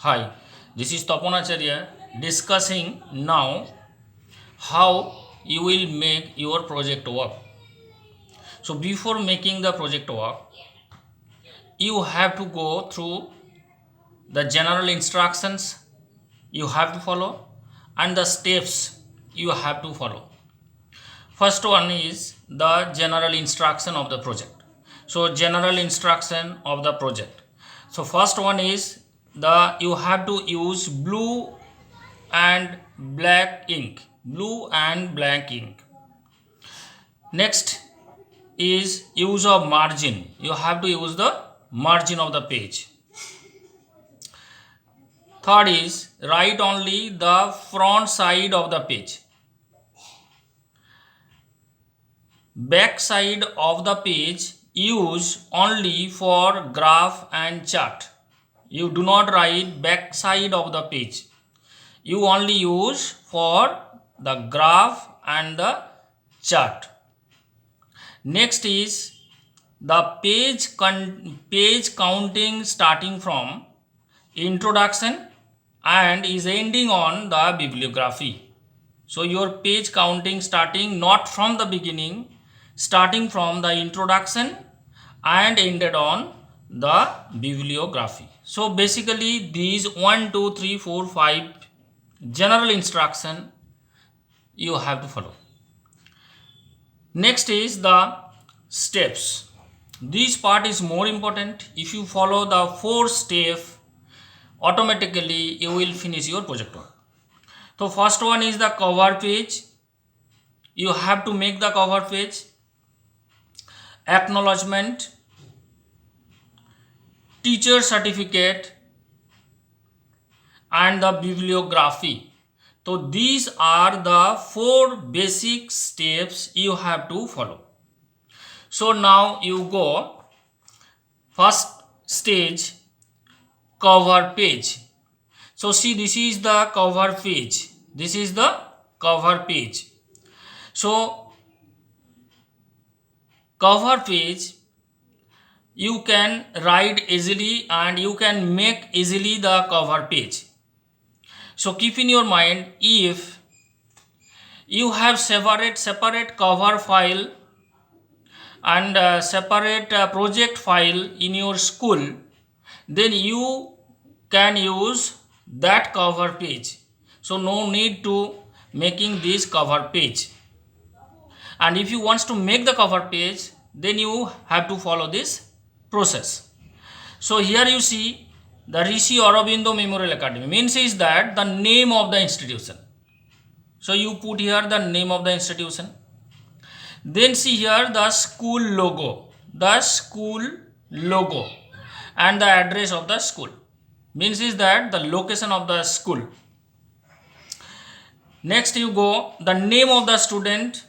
Hi, this is Tapan Acharya discussing now how you will make your project work. So before making the project work, you have to go through the general instructions you have to follow and the steps you have to follow. First one is the general instruction of the project. So general instruction of the project. So first one is the you have to use blue and black ink. Blue and black ink. Next is use of margin. You have to use the margin of the page. Third is write only the front side of the page. Back side of the page use only for graph and chart. You do not write back side of the page. You only use for the graph and the chart. Next is the page counting starting from introduction and is ending on the bibliography. So your page counting starting not from the beginning, starting from the introduction and ended on the bibliography. So basically these 1, 2, 3, 4, 5 general instruction you have to follow. Next is the steps. This part is more important. If you follow the 4 steps, automatically you will finish your project work. So first one is the cover page. You have to make the cover page. Acknowledgement, teacher certificate and the bibliography. So these are the 4 basic steps you have to follow. So now you go first stage, cover page. So see, this is the cover page. This is the cover page. So cover page you can write easily and you can make easily the cover page. So keep in your mind, if you have separate cover file and separate project file in your school, then you can use that cover page. So no need to making this cover page. And if you want to make the cover page, then you have to follow this process. So here you see the Rishi Aurobindo Memorial Academy means is that the name of the institution. So you put here the name of the institution. Then see here the school logo and the address of the school means is that the location of the school. Next you go the name of the student,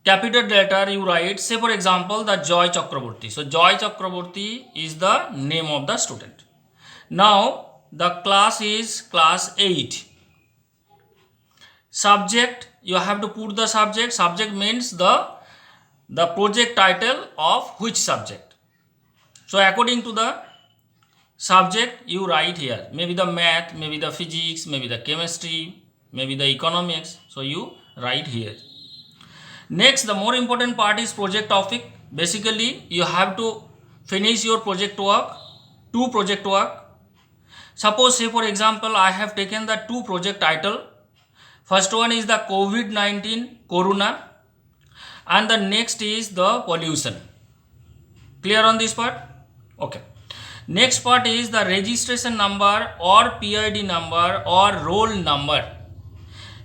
capital letter you write, say for example the Joy Chakraborty. So Joy Chakraborty is the name of the student. Now the class is class 8. Subject, you have to put the subject means the project title of which subject. So according to the subject you write here, maybe the math, maybe the physics, maybe the chemistry, maybe the economics. So you write here. Next, the more important part is project topic. Basically you have to finish your project work, 2 project work. Suppose say for example I have taken the 2 project title. First one is the COVID-19 Corona and the next is the pollution. Clear on this part? Okay. Next part is the registration number or PID number or roll number.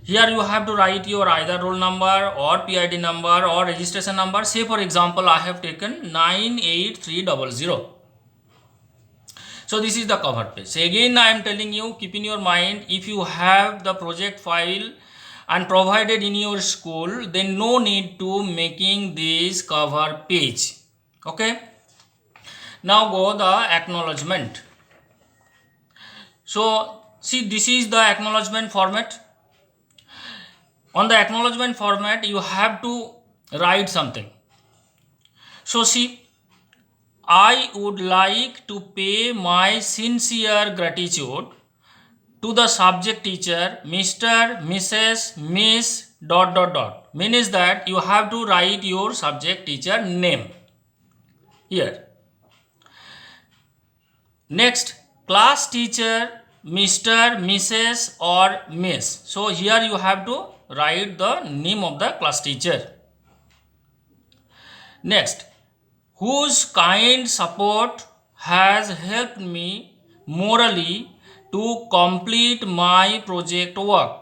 Here you have to write your either roll number or PID number or registration number. Say for example I have taken 98300. So this is the cover page. So again I am telling you, keep in your mind, if you have the project file and provided in your school, then no need to making this cover page. Okay. Now go the acknowledgement. So see, this is the acknowledgement format. On the acknowledgement format you have to write something. So see, I would like to pay my sincere gratitude to the subject teacher, Mr., Mrs., Miss, dot dot dot. Means that you have to write your subject teacher name here. Next, class teacher, Mr., Mrs. or Miss. So here you have to write the name of the class teacher. Next, whose kind support has helped me morally to complete my project work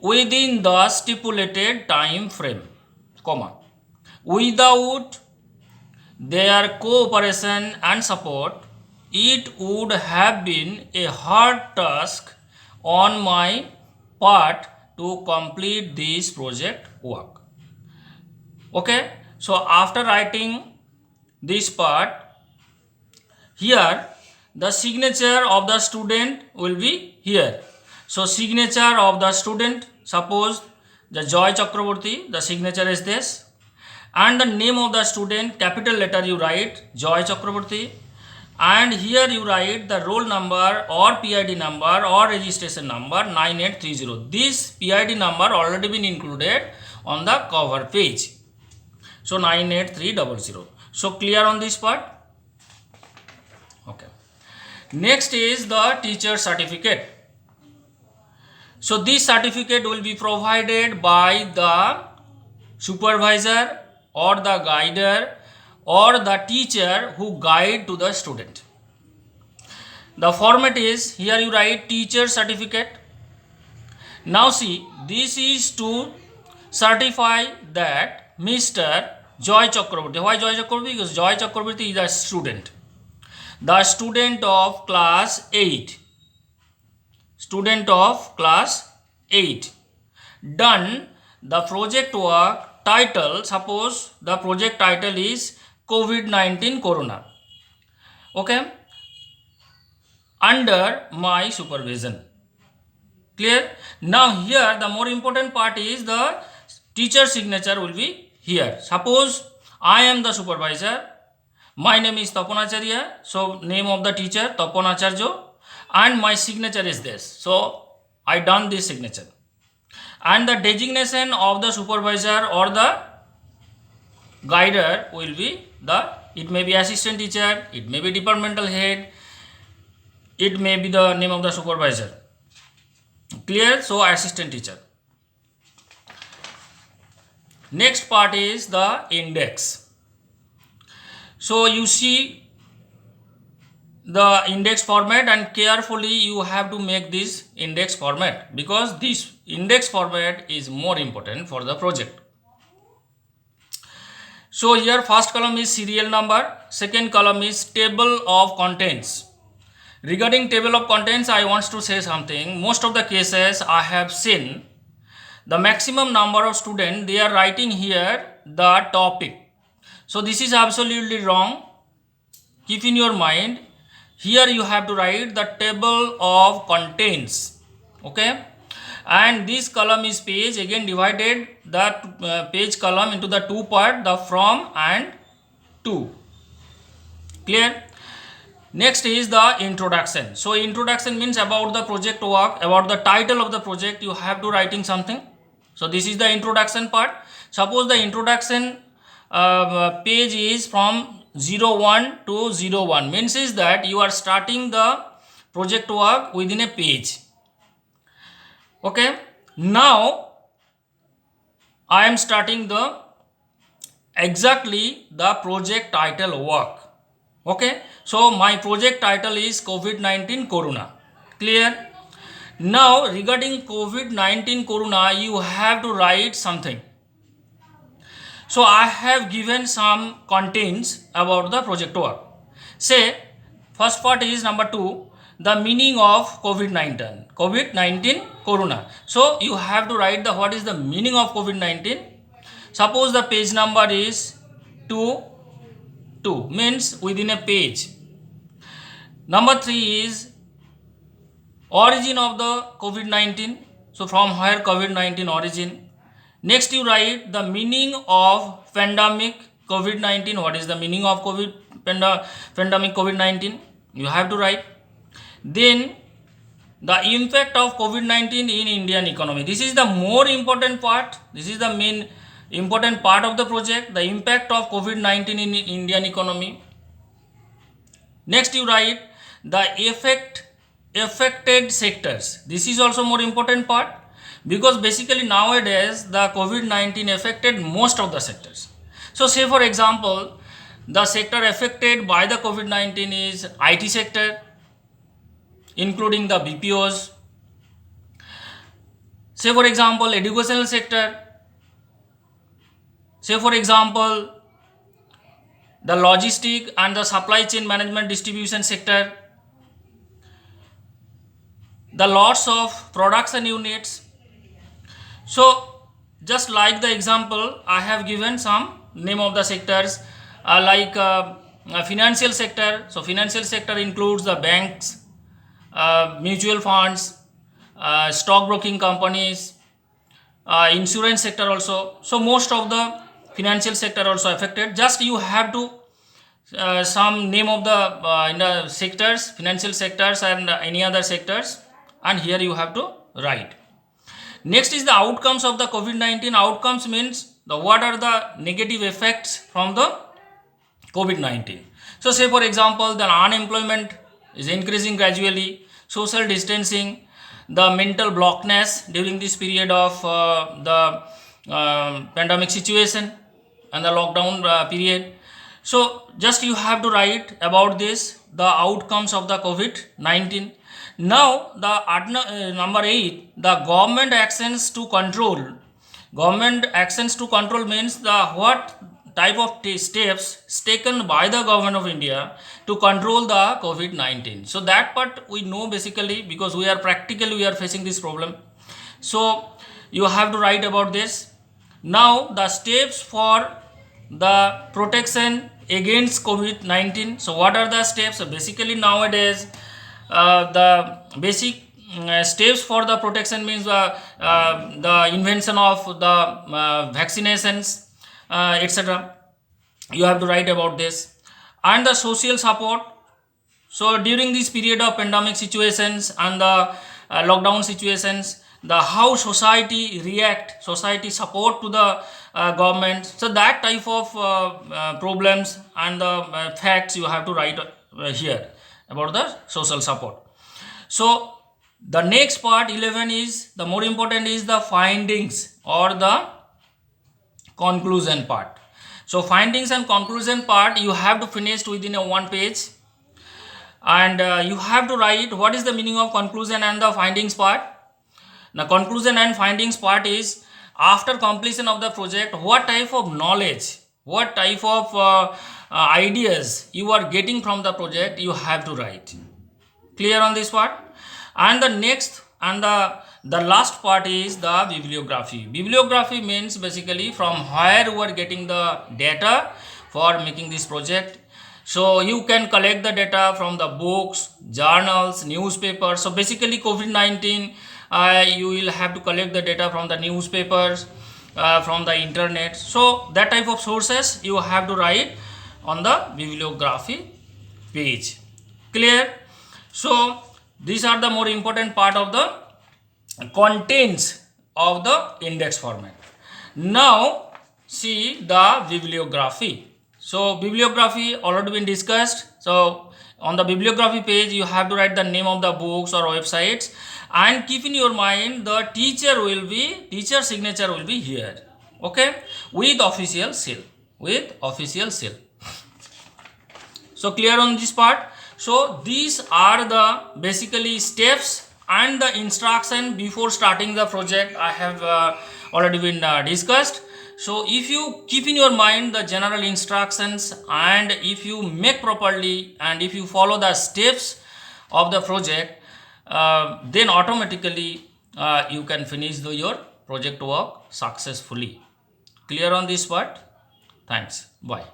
within the stipulated time frame, comma. Without their cooperation and support, it would have been a hard task on my part to complete this project work. Okay, so after writing this part, here the signature of the student will be here. So signature of the student, suppose the Joy Chakraborty, the signature is this, and the name of the student, capital letter you write Joy Chakraborty, and here you write the roll number or PID number or registration number 9830. This PID number already been included on the cover page. So 98300. So clear on this part? Okay. Next is the teacher certificate. So this certificate will be provided by the supervisor or the guider or the teacher who guide to the student. The format is, here you write teacher certificate. Now see, this is to certify that Mr. Joy Chakraborty. Why Joy Chakraborty? Because Joy Chakraborty is a student. The student of class 8. Student of class 8. Done the project work title. Suppose the project title is COVID-19 Corona. Okay. Under my supervision. Clear? Now here the more important part is the teacher signature will be here. Suppose I am the supervisor. My name is Tapan Acharya. So name of the teacher Tapan Acharya, and my signature is this. So I done this signature. And the designation of the supervisor or the guider will be it may be assistant teacher, it may be departmental head, it may be the name of the supervisor. Clear? So assistant teacher. Next part is the index. So you see the index format, and carefully you have to make this index format, because this index format is more important for the project. So here first column is serial number, second column is table of contents. Regarding table of contents, I want to say something. Most of the cases I have seen the maximum number of students, they are writing here the topic. So this is absolutely wrong. Keep in your mind, here you have to write the table of contents. Okay, and this column is page, again divided the page column into the two part, the from and to. Clear? Next is the introduction. So introduction means about the project work, about the title of the project, you have to writing something. So this is the introduction part. Suppose the introduction page is from 01 to 01, means is that you are starting the project work within a page. Okay, now I am starting exactly the project title work. Okay, so my project title is COVID-19 Corona. Clear? Now regarding COVID-19 Corona, you have to write something. So I have given some contents about the project work. Say first part is number 2, the meaning of COVID-19 Corona. So you have to write the what is the meaning of COVID-19. Suppose the page number is 2, means within a page. Number 3 is origin of the COVID-19. So from where COVID-19 origin. Next you write the meaning of pandemic COVID-19, what is the meaning of pandemic COVID-19, you have to write. Then the impact of COVID-19 in Indian economy, this is the more important part, this is the main important part of the project, the impact of COVID-19 in Indian economy. Next you write the affected sectors, this is also more important part, because basically nowadays the COVID-19 affected most of the sectors. So say for example, the sector affected by the COVID-19 is IT sector, including the BPOs. Say for example, educational sector. Say for example, the logistic and the supply chain management distribution sector, the lots of production units. So just like the example, I have given some name of the sectors, like financial sector. So financial sector includes the banks, mutual funds, stockbroking companies, insurance sector also. So most of the financial sector also affected. Just you have to some name of the in the sectors, financial sectors and any other sectors, and here you have to write. Next is the outcomes of the COVID-19. Outcomes means the what are the negative effects from the COVID-19. So say for example, the unemployment is increasing gradually, social distancing, the mental blockness during this period of the pandemic situation and the lockdown period. So just you have to write about this, the outcomes of the COVID-19. Now the number 8, the government actions to control. Government actions to control means the what type of steps taken by the government of India to control the COVID-19. So that part we know basically, because we are facing this problem. So you have to write about this. Now the steps for the protection against COVID-19. So what are the steps? So basically nowadays the basic steps for the protection means the invention of the vaccinations, etc. You have to write about this. And the social support. So during this period of pandemic situations and the lockdown situations, the how society react, society support to the government. So that type of problems and the facts you have to write here about the social support. So the next part 11 is the more important, is the findings or the conclusion part. So findings and conclusion part you have to finish within a 1 page, and you have to write what is the meaning of conclusion and the findings part. Now conclusion and findings part is after completion of the project, what type of knowledge, what type of ideas you are getting from the project, you have to write. Clear on this part? And the next and the last part is the bibliography. Bibliography means basically from where you are getting the data for making this project. So you can collect the data from the books, journals, newspapers. So basically COVID-19 you will have to collect the data from the newspapers, from the internet. So that type of sources you have to write on the bibliography page. Clear? So these are the more important part of the contents of the index format. Now see the bibliography. So bibliography already been discussed. So on the bibliography page you have to write the name of the books or websites, and keep in your mind the teacher signature will be here, okay, with official seal. So clear on this part? So these are the basically steps and the instruction before starting the project I have already been discussed. So if you keep in your mind the general instructions, and if you make properly and if you follow the steps of the project, then automatically you can finish your project work successfully. Clear on this part? Thanks. Bye.